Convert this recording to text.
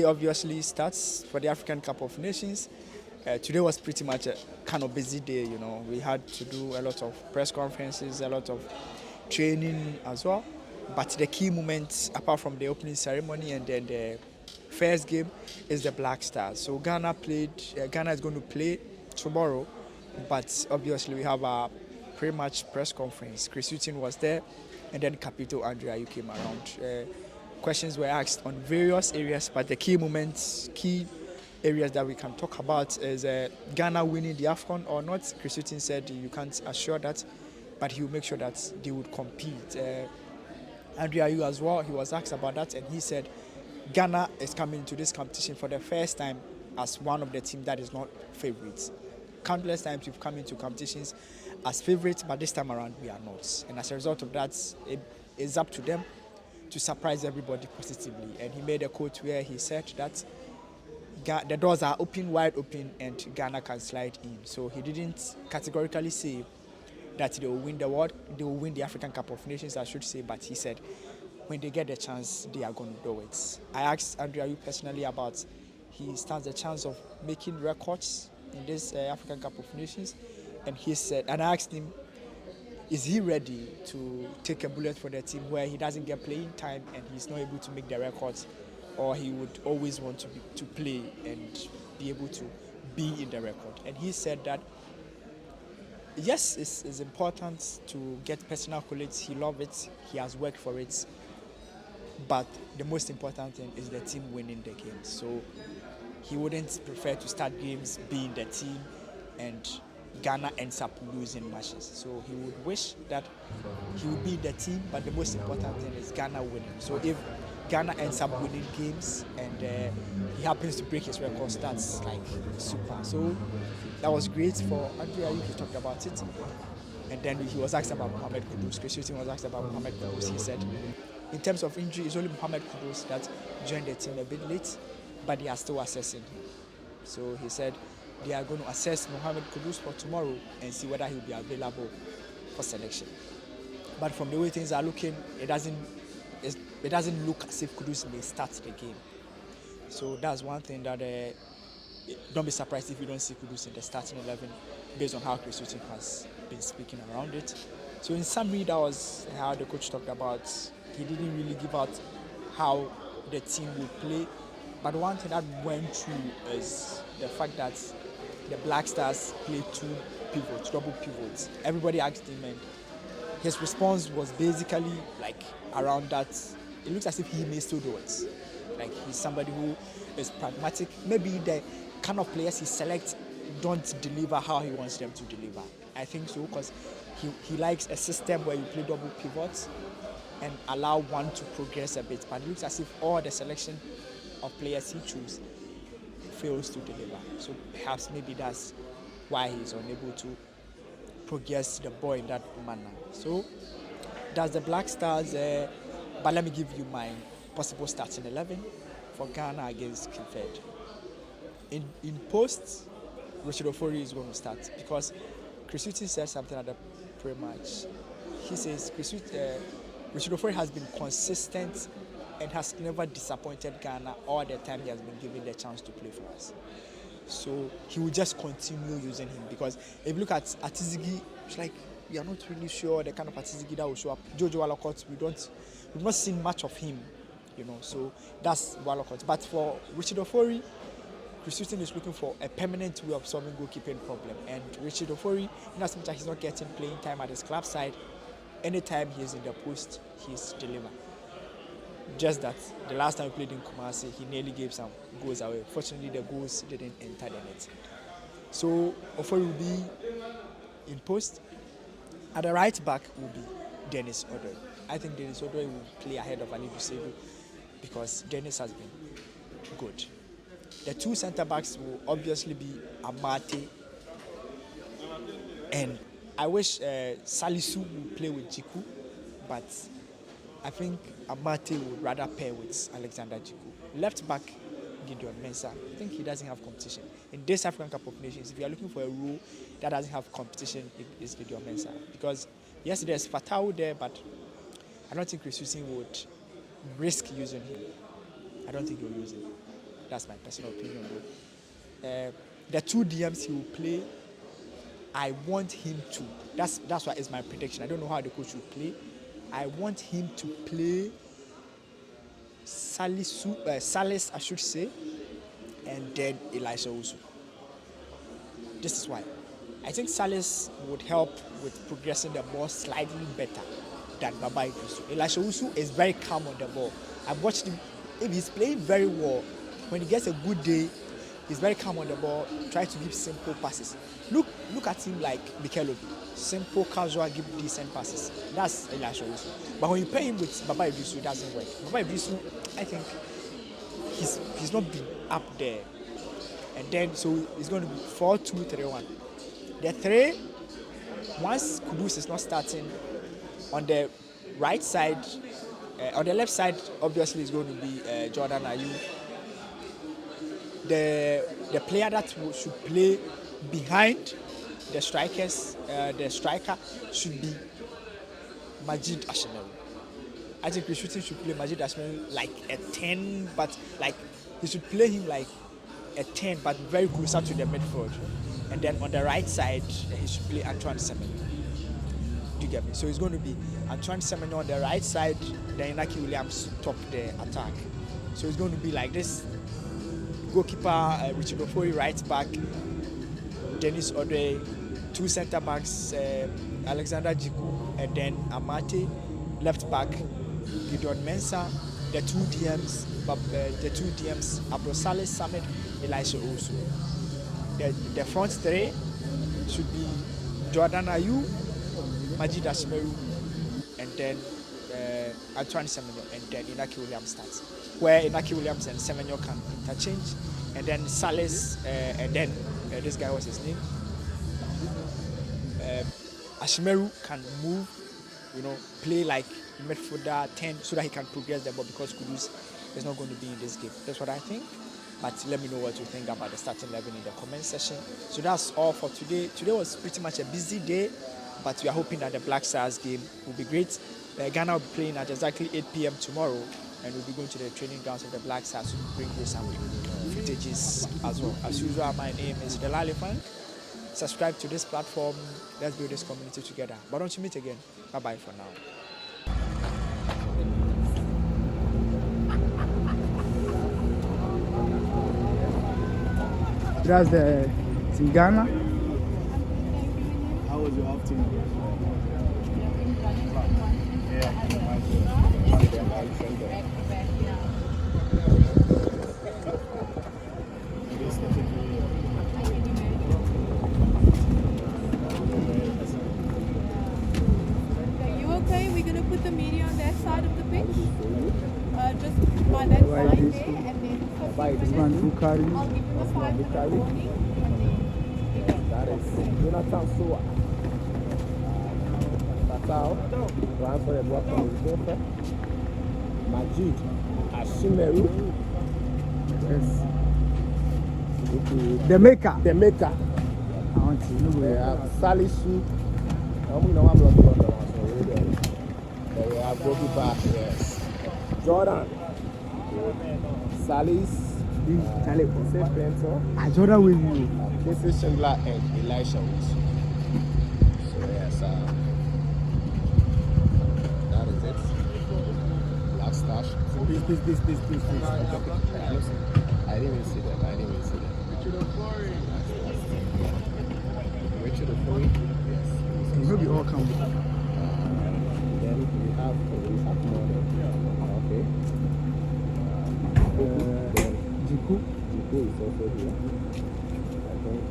It obviously starts for the African Cup of Nations. Today was pretty much a kind of busy day, you know. We had to do a lot of press conferences, a lot of training as well. But the key moments, apart from the opening ceremony and then the first game, is the Black Stars. So Ghana is going to play tomorrow, but obviously we have a pre-match press conference. Chris Hughton was there, and then Capito Andrea, you came around. Questions were asked on various areas, but the key areas that we can talk about is Ghana winning the AFCON or not. Chris Hughton said you can't assure that, but he will make sure that they would compete. Andrea Yu as well, he was asked about that, and he said Ghana is coming to this competition for the first time as one of the teams that is not favorites. Countless times we've come into competitions as favorites, but this time around we are not. And as a result of that, it is up to them to surprise everybody positively. And he made a quote where he said that the doors are wide open, and Ghana can slide in. So he didn't categorically say that they will win they will win the African Cup of Nations, I should say, but he said when they get the chance, they are going to do it. I asked Andrea Yu personally about he stands a chance of making records in this African Cup of Nations, and he said, and I asked him, is he ready to take a bullet for the team where he doesn't get playing time and he's not able to make the records, or he would always want to play and be able to be in the record? And he said that yes, it's important to get personal accolades. He loves it. He has worked for it. But the most important thing is the team winning the game. So he wouldn't prefer to start games being the team and Ghana ends up losing matches. So he would wish that he would be the team, but the most important thing is Ghana winning. So if Ghana ends up winning games and he happens to break his records, that's like super. So that was great for Andrea. He talked about it. And then he was asked about Mohamed Kudus. Chris Hughton was asked about Mohamed Kudus. He said, in terms of injury, it's only Mohamed Kudus that joined the team a bit late, but they are still assessing him. So he said they are going to assess Mohamed Kudus for tomorrow and see whether he'll be available for selection. But from the way things are looking, it doesn't look as if Kudus may start the game. So that's one thing that don't be surprised if you don't see Kudus in the starting 11 based on how Chris Hughton has been speaking around it. So in summary, that was how the coach talked about. He didn't really give out how the team would play, but one thing that went through is the fact that the Black Stars played double pivots. Everybody asked him, and his response was basically like around that. It looks as if he may still do it. Like he's somebody who is pragmatic. Maybe the kind of players he selects don't deliver how he wants them to deliver. I think so, because he likes a system where you play double pivots and allow one to progress a bit. But it looks as if all the selection of players he chooses fails to deliver. So perhaps maybe that's why he's unable to progress the ball in that manner. So that's the Black Stars. But let me give you my possible starting 11 for Ghana against Cape Verde. In post, Richard Ofori is going to start because Chris Hughton said something at the pre-match. He says Richard Ofori has been consistent and has never disappointed Ghana all the time he has been given the chance to play for us. So he will just continue using him, because if you look at Atizigi, it's like we are not really sure the kind of Atizigi that will show up. Jojo Walcott, we've not seen much of him, you know. So that's Walcott. But for Richard Ofori, Chris Hughton is looking for a permanent way of solving goalkeeping problem. And Richard Ofori, in as much as he's not getting playing time at his club side, anytime he's in the post, he's delivering. Just that the last time we played in Kumasi, he nearly gave some goals away. Fortunately, the goals didn't enter the net. So Ofori will be in post. At the right back will be Dennis Odoi. I think Dennis Odoi will play ahead of Ali Busevu because Dennis has been good. The two centre backs will obviously be Amate, and I wish Salisu would play with Jiku, but I think Amate would rather pair with Alexander Jiku. Left back, Gideon Mensah. I think he doesn't have competition. In this African Cup of Nations, if you are looking for a role that doesn't have competition, it is Gideon Mensah. Because yes, there's Fatau there, but I don't think Chris Hughton would risk using him. I don't think he'll use him. That's my personal opinion. The 2 DMs he will play, I want him to. That's what is my prediction. I don't know how the coach will play. I want him to play Salis, I should say, and then Elisha also. This is why. I think Salis would help with progressing the ball slightly better than Baba Idrisu. Elisha Usu is very calm on the ball. I've watched him. If he's playing very well, when he gets a good day, he's very calm on the ball, try to give simple passes. Look at him like Mikelobi. Simple, casual, give decent passes. That's Elisha Usu. But when you pair him with Baba Idrisu, it doesn't work. Baba Idrisu, I think he's not been up there. And then, so it's going to be 4-2-3-1. The 3, once Kudus is not starting, on the right side, on the left side, obviously, is going to be Jordan Ayew. The player that should play behind the strikers, the striker should be Majid Ashimeru. I think Rishutin should play Majid Ashimeru like a 10, but like he should play him like a 10, but very closer to the midfield. And then on the right side, he should play Antoine Semenyo. Do you get me? So it's going to be Antoine Semenyo on the right side, then Inaki Williams top the attack. So it's going to be like this. Goalkeeper Richard Ofori right back, Dennis Odwe, 2 centre backs, Alexander Jiku, and then Amate left back, Gideon Mensah, the 2 DMs, Abdul Saleh Samed, Elisha Osu. The front 3 should be Jordan Ayew, Majid Ashimeru, and then Antoine Semenyo, and then Inaki Williams starts. Where Inaki Williams and Semenyo can interchange, and then Salis, and then this guy, what's his name? Ashimeru can move, play like midfielder 10 so that he can progress the ball, because Kudus is not going to be in this game. That's what I think. But let me know what you think about the starting 11 in the comment section. So that's all for today. Today was pretty much a busy day, but we are hoping that the Black Stars game will be great. Ghana will be playing at exactly 8 p.m. tomorrow, and we'll be going to the training grounds of the Black Stars to bring you some footages as well. As usual, my name is Delali Funk. Subscribe to this platform. Let's build this community together. But don't you meet again. Bye-bye for now. That's the Team Ghana. How was your afternoon? You okay? We're gonna put the media on that side of the pitch. Just by that side there, and then I'll give you the 5-minute warning. That is Jonathan Soa. Fatao, run for the block from the goalkeeper. Majid Ashimeru. Yes. The maker. The maker. I want to know where Salisu. We know I'm not we have goalkeeper. Yes. Jordan. Salis. Jordan with you. Casey Schindler and Elisha Woods. So yes, that is it. Black Stars. Please. I didn't even see that. Richard Ofori. Yes. It will be all come. Then we have more. Okay. Jiku is also here. I think.